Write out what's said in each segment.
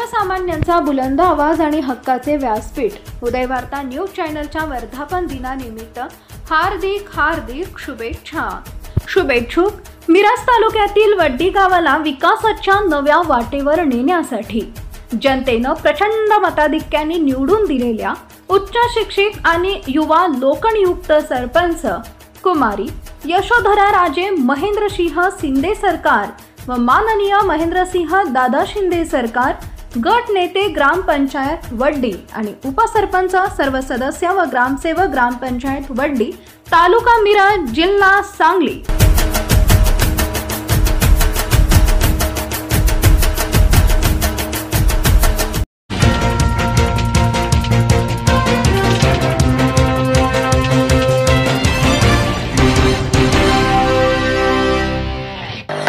सर्वसामान्यांचा बुलंद आवाज आणि हक्काचे व्यासपीठ उदय वार्ता न्यूज चॅनलच्या वर्धापन दिनानिमित्त हार्दिक शुभेच्छा। शुभेच्छुक मिराज तालुक्यातील वड्डी गावाला विकासाच्या नव्या वाटेवर नेण्यासाठी जनतेनं प्रचंड मताधिक्याने निवडून दिलेल्या उच्च शिक्षित आणि युवा लोकनियुक्त सरपंच कुमारी यशोधरा राजे महेंद्रसिंह शिंदे सरकार व माननीय महेंद्रसिंह दादा शिंदे सरकार, गट नेते ग्रामपंचायत वड्डी आणि उपसरपंच सर्व सदस्य व ग्रामसेवक ग्रामपंचायत वड्डी तालुका मिरज जिल्हा सांगली।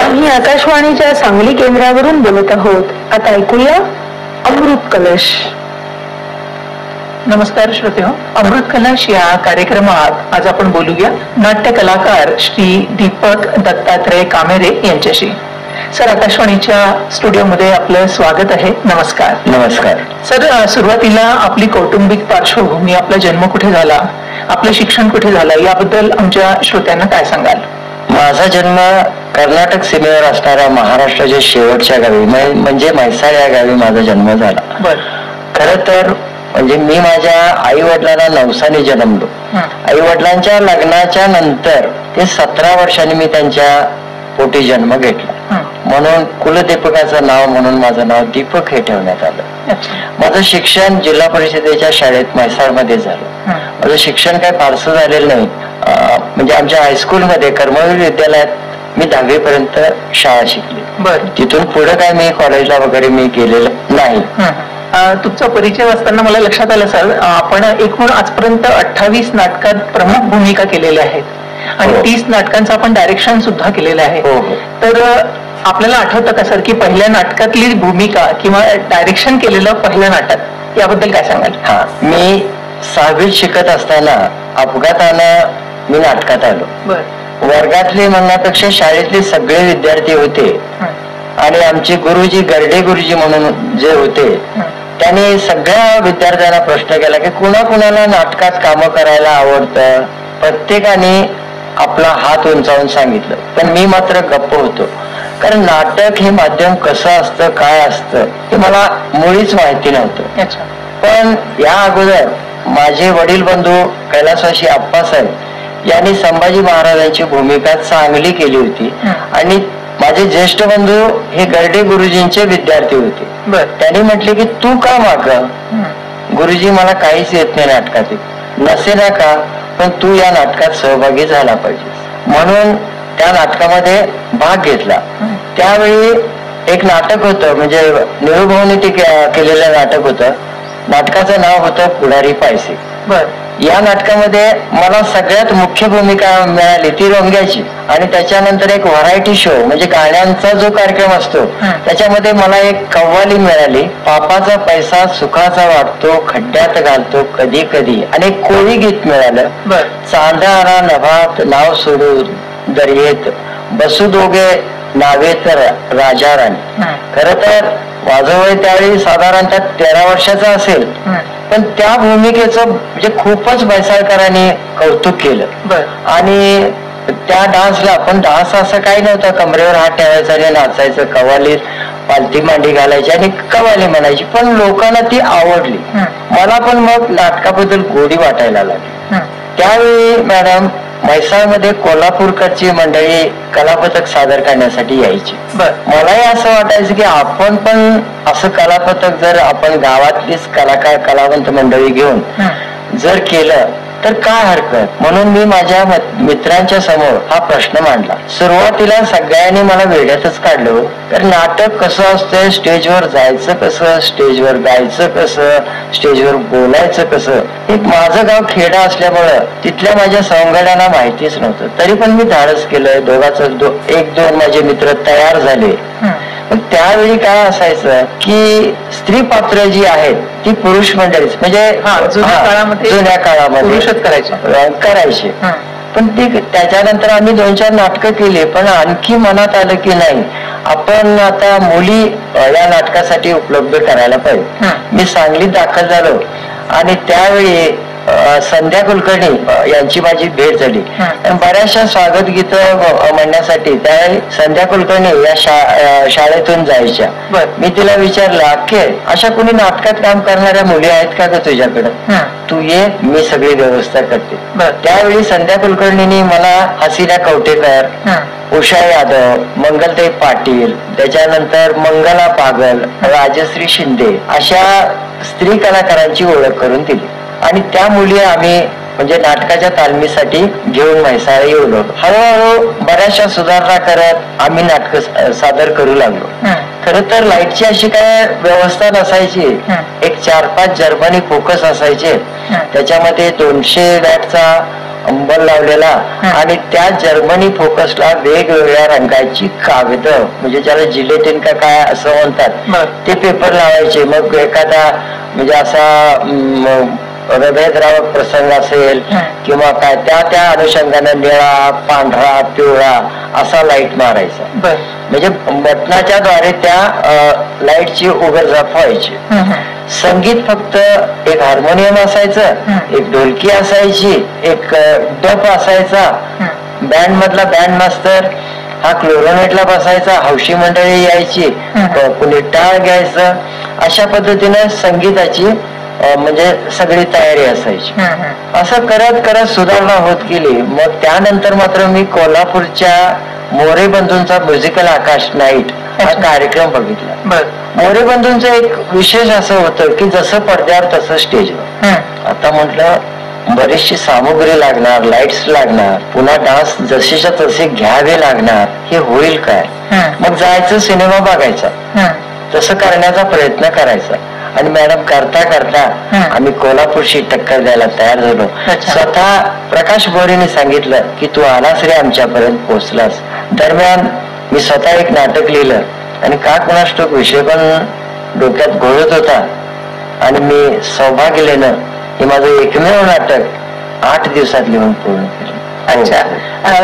आम्ही आकाशवाणीच्या सांगली केंद्रावरून बोलत आहोत। आता ऐकूया अमृत कलश। नमस्कार श्रोतेहो, अमृत कलश या कार्यक्रमात आज आपण बोलूया नाट्य कलाकार श्री दीपक दत्तात्रय कामेरे यांच्याशी। सर, आकाशवाणीच्या स्टुडिओमध्ये आपलं स्वागत आहे। नमस्कार। नमस्कार सर, सुरुवातीला आपली कौटुंबिक पार्श्वभूमी, आपला जन्म कुठे झाला, आपलं शिक्षण कुठे झालं याबद्दल आमच्या श्रोत्यांना काय सांगाल? माझा जन्म कर्नाटक सीमेवर असणाऱ्या महाराष्ट्राच्या शेवटच्या गावी म्हणजे म्हैसाळ या गावी माझा जन्म झाला। खर तर म्हणजे मी माझ्या आई वडिलांना नवसाने जन्मलो। आई वडिलांच्या लग्नाच्या नंतर ते 17 वर्षांनी मी त्यांच्या पोटी जन्म घेतला, म्हणून कुलदीपकाचं नाव म्हणून माझं नाव दीपक हे ठेवण्यात आलं। माझं शिक्षण जिल्हा परिषदेच्या शाळेत म्हैसाळमध्ये झालं। माझं शिक्षण काही फारसं झालेलं नाही, म्हणजे आमच्या हायस्कूलमध्ये कर्मवीर विद्यालयात मी 10वी पर्यंत शाळा शिकली। तिथून पुढे काय मी कॉलेजला वगैरे मी गेलेलं नाही। तुमचा परिचय वाचताना मला लक्षात आलं सर, आपण एकूण आजपर्यंत 28 नाटकात प्रमुख भूमिका केलेल्या आहेत आणि 30 नाटकांचं आपण डायरेक्शन सुद्धा केलेलं आहे। तर आपल्याला आठवतं का सर की पहिल्या नाटकातली भूमिका किंवा डायरेक्शन केलेलं पहिलं नाटक याबद्दल काय सांगाल? मी 6वीत शिकत असताना अपघातानं मी नाटकात आलो। वर्गातले म्हणण्यापेक्षा शाळेतले सगळे विद्यार्थी होते आणि आमचे गुरुजी गर्डे गुरुजी म्हणून जे होते त्यांनी सगळ्या विद्यार्थ्यांना प्रश्न केला की कुणाकुणाला नाटकात कामं करायला आवडतं। प्रत्येकाने आपला हात उंचावून सांगितलं, पण मी मात्र गप्प होतो, कारण नाटक हे माध्यम कसं असतं, काय असतं हे मला मुळीच माहिती नव्हतं। पण या अगोदर माझे वडील बंधू कैलासवासी आप्पासाहेब यांनी संभाजी महाराजांची भूमिका चांगली केली होती आणि माझे ज्येष्ठ बंधू हे गर्डे गुरुजींचे विद्यार्थी होते। त्यांनी म्हटले की तू का माग, गुरुजी मला काहीच येत नाही नाटकात, नसेना का, पण तू या नाटकात सहभागी झाला पाहिजे, म्हणून त्या नाटकामध्ये भाग घेतला। त्यावेळी एक नाटक होतं, म्हणजे निळूभाऊनी ते केलेलं नाटक होतं। नाटकाचं नाव होतं पुढारी पायसे। या नाटकामध्ये मला सगळ्यात मुख्य भूमिका मिळाली ती रोंग्याची, आणि त्याच्यानंतर एक व्हरायटी शो म्हणजे गाण्यांचा जो कार्यक्रम असतो त्याच्यामध्ये मला एक कव्वाली मिळाली, पापाचा पैसा सुखाचा वाटतो खड्ड्यात घालतो कधी कधी, आणि एक कोळी गीत मिळालं, चांदणा नभात नाव सोडू दर्येत बसू दोघे नावे तर राजा राणी। खर तर माझं वय त्यावेळी साधारणतः 13 वर्षाचं असेल, पण त्या भूमिकेचं म्हणजे खूपच म्हैसाळकरांनी कौतुक केलं। आणि त्या डान्सला पण डान्स असं काही नव्हतं, कमरेवर हात ठेवायचा आणि नाचायचं, कव्वाली पालथी मांडी घालायची आणि कव्वाली म्हणायची, पण लोकांना ती आवडली। मला पण मग नाटकाबद्दल गोडी वाटायला लागली। त्यावेळी मॅडम म्हैसाळमध्ये कोल्हापूरकडची मंडळी कलापथक सादर करण्यासाठी यायची। मलाही असं वाटायचं की आपण पण असं कलापथक जर आपण गावातलीच कलाकार कलावंत मंडळी घेऊन जर केलं तर काय हरकत, म्हणून मी माझ्या मित्रांच्या समोर हा प्रश्न मांडला। सुरुवातीला सगळ्यांनी मला वेड्यातच काढलं, तर नाटक कसं असतं, स्टेजवर जायचं कसं, स्टेजवर गायचं कसं, स्टेजवर बोलायचं कसं, हे माझं गाव खेडा असल्यामुळं तिथल्या माझ्या सवंगड्यांना माहितीच नव्हतं। तरी पण मी धाडस केलं, एक दोन माझे मित्र तयार झाले। त्यावेळी काय असायचं की स्त्री पात्र जी आहेत ती पुरुष मंडळीच, म्हणजे जुन्या काळामध्ये पुरुषच करायचे। पण ते त्याच्यानंतर आम्ही 2-4 नाटकं केली, पण आणखी मनात आलं की नाही आपण आता मुली या नाटकासाठी उपलब्ध करायला पाहिजे. मी सांगलीत दाखल झालो आणि त्यावेळी संध्या कुलकर्णी यांची माझी भेट झाली. बऱ्याचशा स्वागत गीत म्हणण्यासाठी त्यावेळी संध्या कुलकर्णी या शाळेतून जायच्या. मी तिला विचारलं, अख्खे अशा कोणी नाटकात काम करणाऱ्या मुली आहेत का ग तुझ्याकडं, तू ये, मी सगळी व्यवस्था करते. त्यावेळी संध्या कुलकर्णींनी मला हसीना कवटेकर, उषा यादव, मंगलताई पाटील, त्याच्यानंतर मंगला पागल, राजश्री शिंदे अशा स्त्री कलाकारांची ओळख करून दिली. आणि त्या मुली आम्ही म्हणजे नाटकाच्या तालमीसाठी घेऊन म्हैसाळ येऊ. हळूहळू बऱ्याचशा सुधारणा करत आम्ही नाटक सादर करू लागलो. खर तर लाईटची अशी काय व्यवस्था नसायची. एक 4-5 जर्मनी फोकस असायचे, त्याच्यामध्ये 200 वॅटचा अंबल लावलेला आणि त्या जर्मनी फोकसला वेगवेगळ्या रंगाची कागद म्हणजे ज्याला जिलेटिन का काय असं म्हणतात ते पेपर लावायचे. मग एखादा म्हणजे असा हृदयद्रावक प्रसंग असेल किंवा काय त्या अनुषंगाने निळा, पांढरा, पिवळा असा लाईट मारायचा. म्हणजे बटनाच्या द्वारे त्या लाईटची उघडझाप व्हायची. संगीत फक्त एक हार्मोनियम असायचं, एक ढोलकी असायची, एक डफ असायचा, बँड मधला बँड मास्तर हा क्लोरोनेटला बसायचा, हौशी मंडळी यायची, कुणी टाळ घ्यायचं. अशा पद्धतीने संगीताची म्हणजे सगळी तयारी असायची. असं करत करत सुधारणा होत गेली. मग त्यानंतर मात्र मी कोल्हापूरच्या मोरे बंधूंचा म्युझिकल आकाश नाईट हा कार्यक्रम बघितला. मोरे बंधूंचं एक विशेष असं होतं की जसं पडद्यावर तसं स्टेजवर. आता म्हटलं बरीचशी सामुग्री लागणार, लाईट्स लागणार, पुन्हा डान्स जशीच्या तसे घ्यावे लागणार, हे होईल काय? मग जायचं सिनेमा बघायचा, तसं करण्याचा प्रयत्न करायचा. आणि मॅडम करता करता आम्ही कोल्हापूरशी टक्कर द्यायला तयार झालो. स्वतः प्रकाश बोरेने सांगितलं की तू आलास रे, आमच्यापर्यंत पोहोचलास. दरम्यान मी स्वतः एक नाटक लिहिलं आणि का कुणास ठाऊक विषय पण डोक्यात घोळत होता आणि मी सौभाग्यानं हे माझं एकमेव नाटक 8 दिवसात लिहून पूर्ण केलं. अच्छा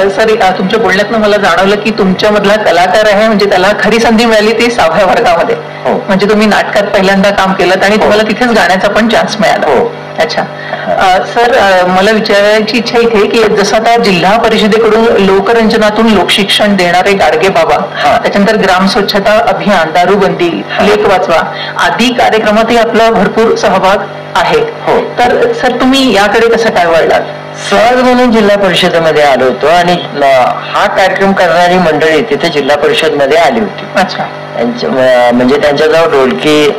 सर, तुमच्या बोलण्यातनं मला जाणवलं की तुमच्या मधला कलाकार आहे, म्हणजे त्याला खरी संधी मिळाली ती 6व्या वर्गामध्ये. म्हणजे तुम्ही नाटकात पहिल्यांदा काम केलं आणि तुम्हाला तिथेच गाण्याचा पण चान्स मिळाला. अच्छा सर, मला विचारायची इच्छा इथे की जसं आता जिल्हा परिषदेकडून लोकरंजनातून लोकशिक्षण देणारे गाडगे बाबा, त्याच्यानंतर ग्राम स्वच्छता अभियान, दारूबंदी, लेख वाचवा आदी कार्यक्रमातही आपला भरपूर सहभाग आहे. तर सर तुम्ही याकडे कसं काय वळलात? सहज म्हणून जिल्हा परिषदेमध्ये आलो होतो आणि हा कार्यक्रम करणारी मंडळी तिथे जिल्हा परिषद मध्ये आली होती. अच्छा. म्हणजे त्यांच्याजवळ ढोलकी,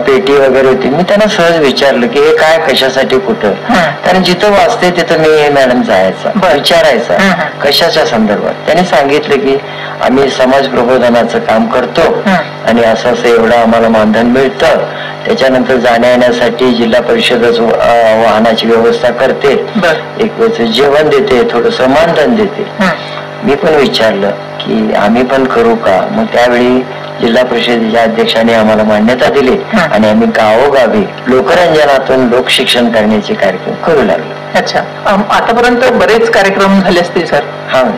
पेटी वगैरे होती. मी त्यांना सहज विचारलं की हे काय, कशासाठी, कुठं? कारण जिथं वाचते तिथं मी मॅडम जायचा, विचारायचा कशाच्या संदर्भात. त्यांनी सांगितलं की आम्ही समाज प्रबोधनाचं काम करतो आणि असं असं एवढं आम्हाला मानधन मिळतं, त्याच्यानंतर जाण्या येण्यासाठी जिल्हा परिषदच वाहनाची व्यवस्था करते, एक वेळचं जेवण देते, थोडस मानधन देते. मी पण विचारलं की आम्ही पण करू का? मग त्यावेळी जिल्हा परिषदेच्या अध्यक्षाने आम्हाला मान्यता दिली आणि आम्ही गावोगावी लोकरंजनातून लोकशिक्षण करण्याचे कार्यक्रम करू लागलो. अच्छा, आतापर्यंत बरेच कार्यक्रम झाले असतील सर.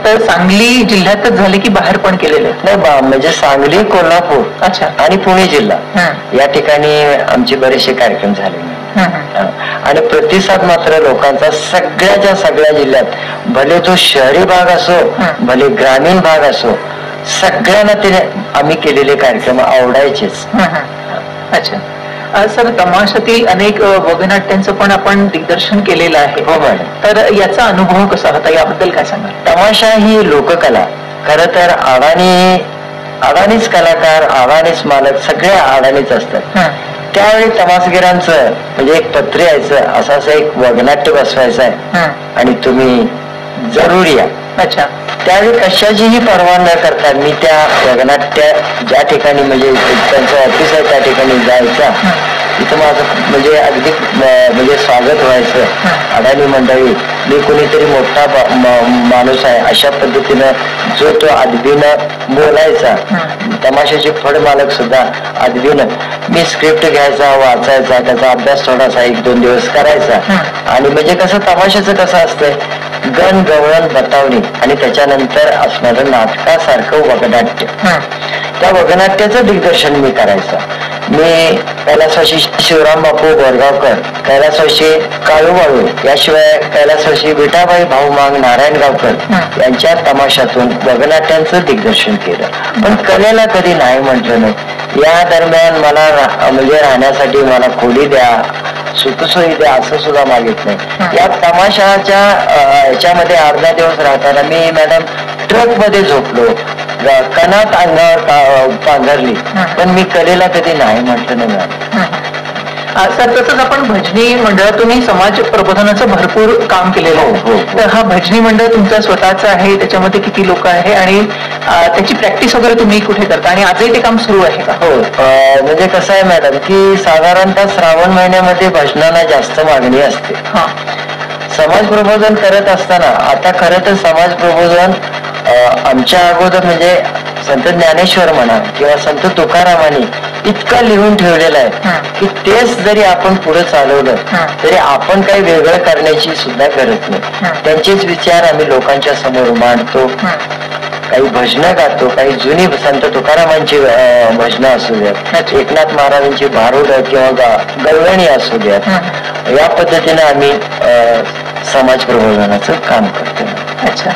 तर सांगली जिल्ह्यातच झाले की बाहेर पण केलेले? नाही, म्हणजे सांगली, कोल्हापूर, अच्छा, आणि पुणे जिल्हा या ठिकाणी आमचे बरेचसे कार्यक्रम झाले. आणि प्रतिसाद मात्र लोकांचा सगळ्याच्या सगळ्या जिल्ह्यात, भले तो शहरी भाग असो भले ग्रामीण भाग असो, सगळ्यांना ते आम्ही केलेले कार्यक्रम आवडायचेच. अच्छा सर, तमाशातील अनेक वगनाट्यांचं पण आपण दिग्दर्शन केलेलं आहे. हो मॅडम. तर याचा अनुभव कसा होता, याबद्दल काय सांगाल? तमाशा ही लोककला. खर तर अडाणीच कलाकार, अडाणीच मालक, सगळे अडाणीच असतात. त्यावेळी तमासगिरांचं म्हणजे एक पत्र यायचं, असं एक वगनाट्य बसवायचं आहे आणि तुम्ही जरूर या. अच्छा. त्यावेळी कशाचीही पर्वा न करता मी त्या वगनाट्य ज्या ठिकाणी म्हणजे त्यांचं ऑफिस आहे त्या ठिकाणी जायचा. तिथं माझं म्हणजे अगदी म्हणजे स्वागत व्हायचं. अडाणी मंडळी, मी कोणीतरी मोठा माणूस आहे अशा पद्धतीनं जो तो अदबीनं बोलायचा. तमाशाचे फड मालक सुद्धा अदबीनं मी स्क्रिप्ट घ्यायचा, वाचायचा, त्याचा अभ्यास थोडासा 1-2 दिवस करायचा. आणि म्हणजे कसं तमाशाचं कसं असतंय, गण गवळण बतावणी आणि त्याच्यानंतर असणारं नाटकासारखं वगनाट्य. त्या वगनाट्याचं दिग्दर्शन मी करायचं. मी कैलासवासी शिवराम बापू बोरगावकर, कैलासवासी काळूबाळू, याशिवाय कैलासवासी विठाबाई भाऊमांग नारायणगावकर यांच्या तमाशातून वगनाट्यांचं दिग्दर्शन केलं. पण कलेला कधी नाही म्हटलं नाही. या दरम्यान मला म्हणजे राहण्यासाठी मला खोली द्या, सुखसोयी द्या असं सुद्धा मागित नाही. या तमाशाच्या याच्यामध्ये अर्धा दिवस राहताना मी मॅडम ट्रक मध्ये झोपलो, कणात अंगावर पांघरली, पण मी कलेला कधी नाही म्हटलं नाही मॅडम. सर, तसंच आपण भजनी मंडळातूनही समाज प्रबोधनाचं भरपूर काम केलेलं आहे. तर हा भजनी मंडळ तुमचा स्वतःचा आहे, त्याच्यामध्ये किती लोक आहे आणि त्याची प्रॅक्टिस वगैरे तुम्ही कुठे करता आणि आजही ते काम सुरू आहे का? हो, म्हणजे कसं आहे मॅडम की साधारणतः श्रावण महिन्यामध्ये भजनाला जास्त मागणी असते. समाज प्रबोधन करत असताना आता खरं तर समाज प्रबोधन आमच्या अगोदर म्हणजे संत ज्ञानेश्वर म्हणा किंवा संत तुकारामांनी इतकं लिहून ठेवलेलं आहे की तेच जरी आपण पुढे चालवलं तरी आपण काही वेगळं करण्याची सुद्धा गरज नाही. त्यांचेच विचार आम्ही लोकांच्या समोर मांडतो, काही भजनं गातो, काही जुनी संत तुकारामांची भजनं असू द्यात, एकनाथ महाराजांची भारुड किंवा गवळणी असू द्यात, या पद्धतीने आम्ही समाज प्रबोधनाचं काम करतो. अच्छा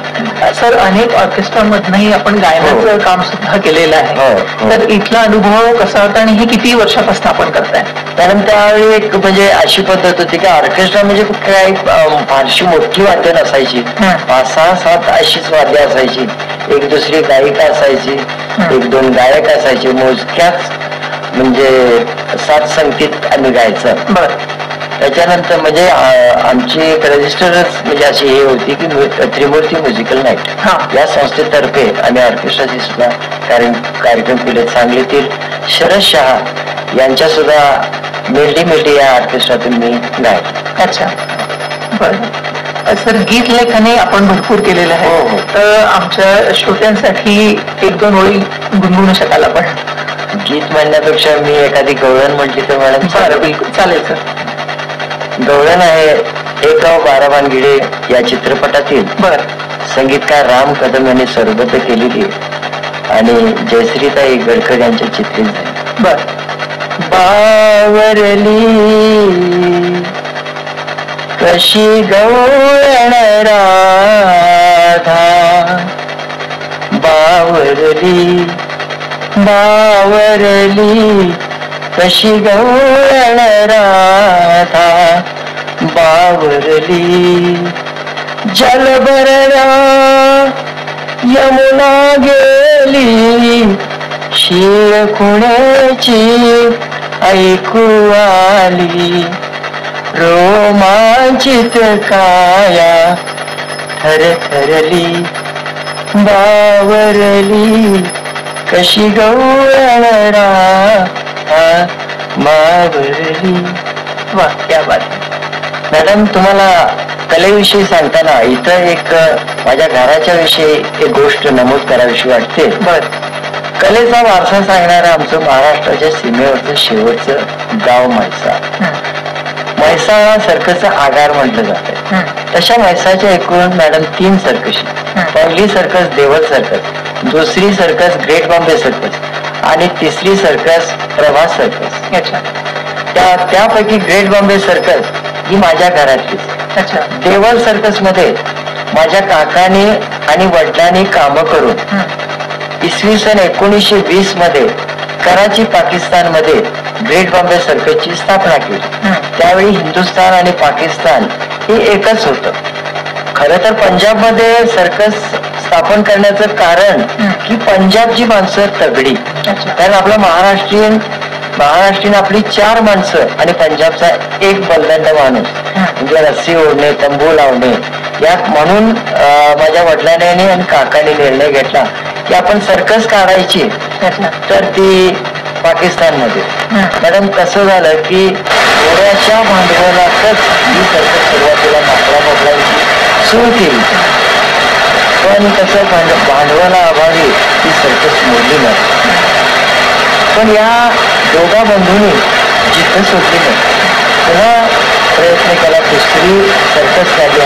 सर, अनेक ऑर्केस्ट्रामधनही आपण गायनाचं काम सुद्धा केलेलं आहे. तर इथला अनुभव कसा होता आणि हे किती वर्षापासून आपण करताय? कारण त्यावेळी एक म्हणजे अशी पद्धत होती की ऑर्केस्ट्रा म्हणजे काही फारशी मोठी वाद्य नसायची, 5-6-7 अशीच वाद्य असायची, एक दुसरी गायिका असायची, 1-2 गायक असायचे, मोजक्याच म्हणजे 7 संगीत आम्ही गायचं. त्याच्यानंतर म्हणजे आमची एक रजिस्टरच म्हणजे अशी हे होती की त्रिमूर्ती म्युझिकल नाईट या संस्थेतर्फे आम्ही ऑर्केस्ट्राचे सुद्धा कार्यक्रम केले. सांगलीतील शरद शहा यांच्या सुद्धा मेलडी या ऑर्केस्ट्रातून मी गायले. अच्छा, बरं. सर, गीत लेखनही आपण भरपूर केलेलं आहे, तर आमच्या श्रोत्यांसाठी 1-2 ओळी गुणगुणू शकाल आपण? गीत म्हणण्यापेक्षा मी एखादी गवळण म्हटली तर मॅडम? बिलकुल चालेल सर. गवळण आहे एक गाव 12 वानगिडे या चित्रपटातील संगीतकार राम कदम यांनी सरबद्ध केलेली आणि जयश्रीताई गडकर यांच्या चित्रित झाली. बावरली कशी गवळण राधा, बावरली बावरली कशी गवळण राधा, बावरली जलभरणा यमुना गेली, शीळ खुण्याची ऐकू आली, रोमांचित काया थरथरली, बावरली कशी गवळण राधा, बावरली. वा, क्या बात. मॅडम, तुम्हाला कलेविषयी सांगताना इथं एक माझ्या घराच्या विषयी एक गोष्ट नमूद करावीशी वाटते. कलेचा वारसा सांगणारं आमचं महाराष्ट्राच्या सीमेवरचं शेवटचं गाव म्हैसा. म्हैसा हा सर्कसचा आगार म्हटलं जातं. तशा म्हैसाच्या एकूण मॅडम 3 सर्कशी. पहिली सर्कस देवल सर्कस, दुसरी सर्कस ग्रेट बॉम्बे सर्कस आणि तिसरी सर्कस प्रभास सर्कस. त्यापैकी ग्रेट बॉम्बे सर्कस ही माझ्या घरातलीच. देवल सर्कस मध्ये माझ्या काकाने आणि वडिलांनी कामं करून इसवी सन 1920 मध्ये कराची पाकिस्तान मध्ये ग्रेट बॉम्बे सर्कसची स्थापना केली. त्यावेळी हिंदुस्थान आणि पाकिस्तान हे एकच होतं. खरं तर पंजाब मध्ये सर्कस स्थापन करण्याचं कारण की पंजाबची माणसं तगडी, कारण आपला महाराष्ट्रीयन आपली 4 माणसं आणि पंजाबचा 1 बलदंड माणूस, म्हणजे रस्सी ओढणे, तंबू लावणे. यात म्हणून माझ्या वडिलांनी आणि काकाने निर्णय घेतला की आपण सर्कस काढायची तर ती पाकिस्तानमध्ये. मॅडम, कसं झालं की थोड्याशा भांडवलातच ही सर्कस सुरुवातीला माकडाची सुरू केली, पण कसं भांडवला अभावी ही सर्कस मोडली नाही. पण या दोघा बंधूंनी जिद्द सोडली नाही, पुन्हा प्रयत्न केला. दुसरी सर्कस झाली,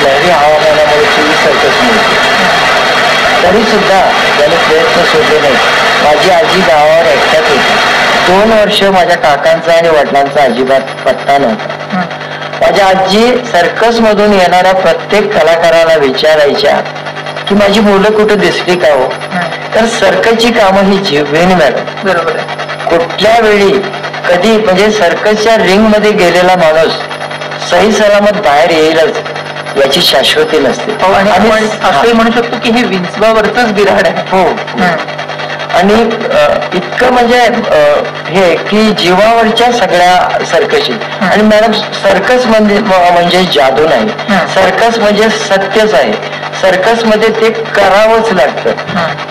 लहरी हवामानामुळे ती सर्कस मिळते, तरी सुद्धा त्याने प्रयत्न सोडले नाही. माझी आजी गावावर एकट्यात होती. 2 वर्ष माझ्या काकांचा आणि वडिलांचा अजिबात पत्ता नव्हता. माझ्या आजी सर्कस मधून येणाऱ्या प्रत्येक कलाकाराला विचारायच्या की माझी मुलं कुठं दिसली का हो. तर सर्कसची कामं ही जीवघेणी मॅडम. बरोबर आहे. कुठल्या वेळी कधी म्हणजे सर्कसच्या रिंग मध्ये गेलेला माणूस सही सलामत बाहेर येईलच याची शाश्वती नसते. आणि आपण असंही म्हणू शकतो की हे विंचवावरच बिराड आहे. हो. आणि इतकं म्हणजे हे की जीवावरच्या सगळ्या सर्कशी. आणि मॅडम सर्कस म्हणजे जादू नाही, सर्कस म्हणजे सत्यच आहे. सर्कस मध्ये ते करावंच लागतं.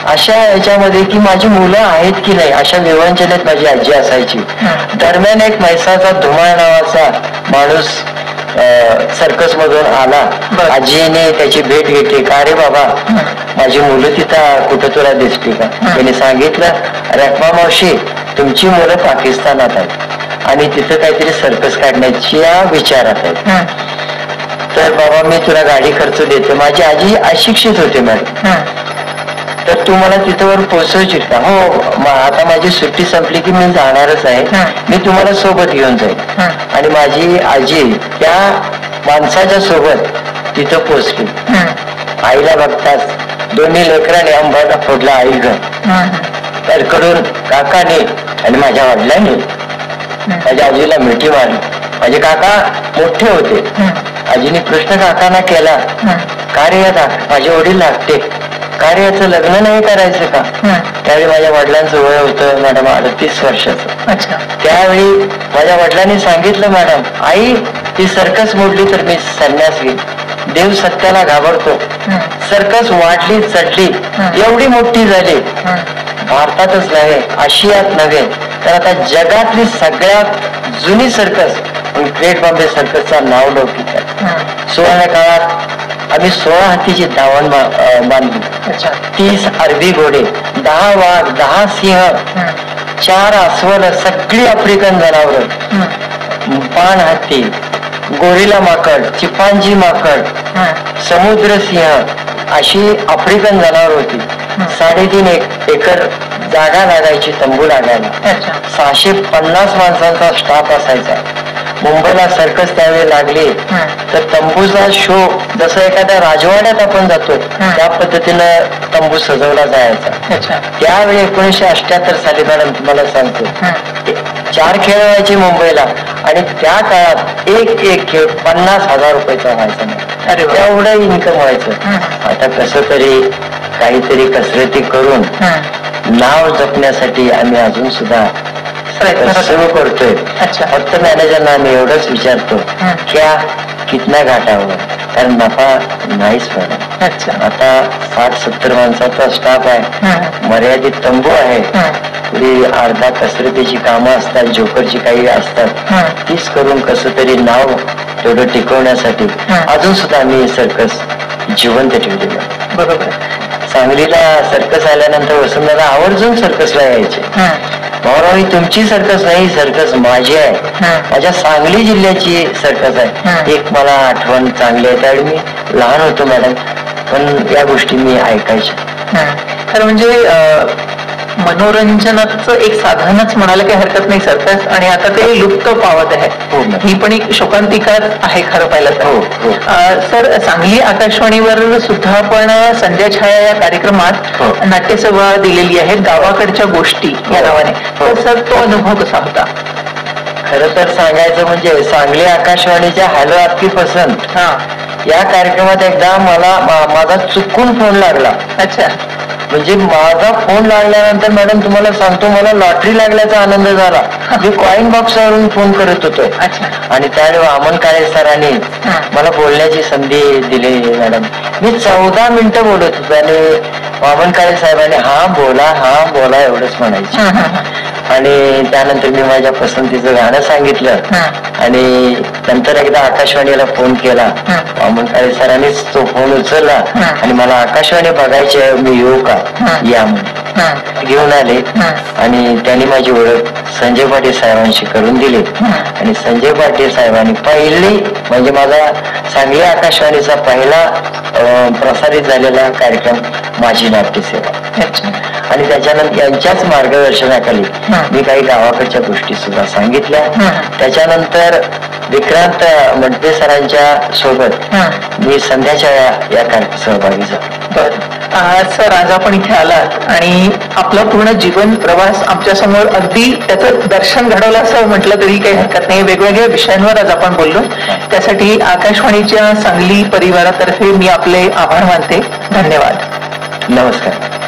अशा याच्यामध्ये की माझी मुलं आहेत की नाही अशा विवंचनेत माझी आजी असायची. दरम्यान एक म्हैसाचा धुमाळ नावाचा माणूस सर्कस मधून आला. आजीने त्याची भेट घेतली. का रे बाबा, माझी मुलं तिथं कुठं तुला दिसली का. त्याने सांगितलं, रखमा मावशी, तुमची मुलं पाकिस्तानात आहेत आणि तिथं काहीतरी सर्कस काढण्याच्या विचारात आहेत. तर बाबा मी तुला गाडी खर्च देते. माझी आजी अशिक्षित होते मॅडम. तर तू मला तिथवर पोहोचवशील का. हो, आता माझी सुट्टी संपली की मी जाणारच आहे, मी तुम्हाला सोबत घेऊन जाईल. आणि माझी आजी त्या माणसाच्या सोबत तिथं पोचली. आईला बघताच दोन्ही लेकरांनी अंबाटा फोडला. आई ग कडून काकाने आणि माझ्या वडिलांनी माझ्या आजीला मिठी मारली. माझे काका मोठे होते. आजीने प्रश्न काकांना केला, का रे आता माझे वडील लागते, का रे याचं लग्न नाही करायचं का. त्यावेळी माझ्या वडिलांचं वय होतं मॅडम 38 वर्षाचं. त्यावेळी माझ्या वडिलांनी सांगितलं, मॅडम आई ती सर्कस मोडली तर मी संन्यास घेईन. देव सत्याला घाबरतो. सर्कस वाढली चढली एवढी मोठी झाली, भारतातच नव्हे आशियात नव्हे तर आता जगातली सगळ्यात जुनी सर्कस ग्रेट बॉम्बे सर्कसचा नाव लौकिक आहे. सोळाव्या काळात आम्ही 16 हत्तीची दावण बांधली. 30 अरबी घोडे, 10 वाघ, 10 सिंह, 4 अस्वल, सगळी आफ्रिकन जनावर, पाण हत्ती, गोरिला माकड, चिपांजी माकड, समुद्र सिंह अशी आफ्रिकन जनावर होती. 3.5 एकर जागा लागायची तंबू लागायला. 650 माणसांचा स्टाफ असायचा. मुंबईला सर्कस त्यावेळी लागली तर तंबूचा शो जसं एखाद्या राजवाड्यात आपण जातो त्या पद्धतीनं तंबू सजवला जायचा. त्यावेळी 1978 साली मॅडम तुम्हाला सांगतो 4 खेळ व्हायचे मुंबईला आणि त्या काळात एक खेळ 50,000 रुपयाचा व्हायचा. एवढं इन्कम व्हायचं. आता कसं तरी काहीतरी कसरती करून नाव जपण्यासाठी आम्ही अजून सुद्धा सुरू करतोय. फक्त मॅनेजरना आम्ही एवढंच विचारतो क्या कितना घाटा होगा, कारण नफा नाहीच मॅडम. आता 60-70 माणसाचा स्टाफ आहे, मर्यादित तंबू आहे, पुढे अर्धा कसरतीची कामं असतात, जोकरची काही असतात, तीच करून कसं तरी नाव तेवढं टिकवण्यासाठी अजून सुद्धा आम्ही सर्कस जिवंत ठेवलेलं. बरोबर. सांगलीला सर्कस आल्यानंतर वसुंधरा आवर्जून सर्कसला यायचे. भाऊराव ही तुमची सर्कस नाही, सर्कस माझी आहे, माझ्या सांगली जिल्ह्याची सर्कस आहे. एक मला आठवण चांगली आहे. त्यावेळी मी लहान होतो मॅडम, पण या गोष्टी मी ऐकायच्या. खरं म्हणजे मनोरंजनाचं एक साधनच म्हणायला काही हरकत नाही सर्कस, आणि आता ते लुप्त पावत आहे. ही पण एक शोकांतिका आहे खरं पाहिलं तर. सर, सांगली आकाशवाणीवर सुद्धा आपण संध्या छाया या कार्यक्रमात नाट्यसेवा दिलेली आहे, गावाकडच्या गोष्टी या नावाने. तर सर, तो अनुभव कसा होता? खरं तर सांगायचं म्हणजे सांगली आकाशवाणीच्या हॅलो आपकी पसंत या कार्यक्रमात एकदा मला माझा चुकून फोन लागला. अच्छा. म्हणजे माझा फोन लागल्यानंतर मॅडम तुम्हाला सांगतो मला लॉटरी लागल्याचा आनंद झाला. मी कॉइन बॉक्सवरून फोन करत होतो आणि त्यावेळी वामन काळे सरांनी मला बोलण्याची संधी दिली मॅडम. मी 14 मिनिटं बोलत होतो आणि वामन काळे साहेबांनी हा बोला एवढंच म्हणायचे. आणि त्यानंतर मी माझ्या पसंतीचं गाणं सांगितलं आणि नंतर एकदा आकाशवाणीला फोन केला. वामन काळे सरांनीच तो फोन उचलला आणि मला आकाशवाणी बघायची आहे, मी येऊ का या म्हणून. घेऊन आले आणि त्यांनी माझी ओळख संजय पाटील साहेबांशी करून दिली. आणि संजय पाटील साहेबांनी पहिली म्हणजे माझा सांगली आकाशवाणीचा पहिला प्रसारित झालेला कार्यक्रम माझी नाट्यसेवा. आणि त्याच्यानंतर यांच्याच मार्गदर्शनाखाली मी काही गावाकडच्या गोष्टी सुद्धा सांगितल्या. त्याच्यानंतर विक्रांत मंडपे सरांच्या सोबत मी संध्याच्या या कार्यक्रमात सहभागी झालो. सर, आज आपण इथे आलात आणि आपला पूर्ण जीवन प्रवास आमच्या समोर अगदी त्याचं दर्शन घडवलं असं म्हटलं तरी काही हरकत नाही. वेगवेगळ्या विषयांवर आज आपण बोललो. त्यासाठी आकाशवाणीच्या सांगली परिवारातर्फे मी आपले आभार मानते. धन्यवाद. नमस्कार.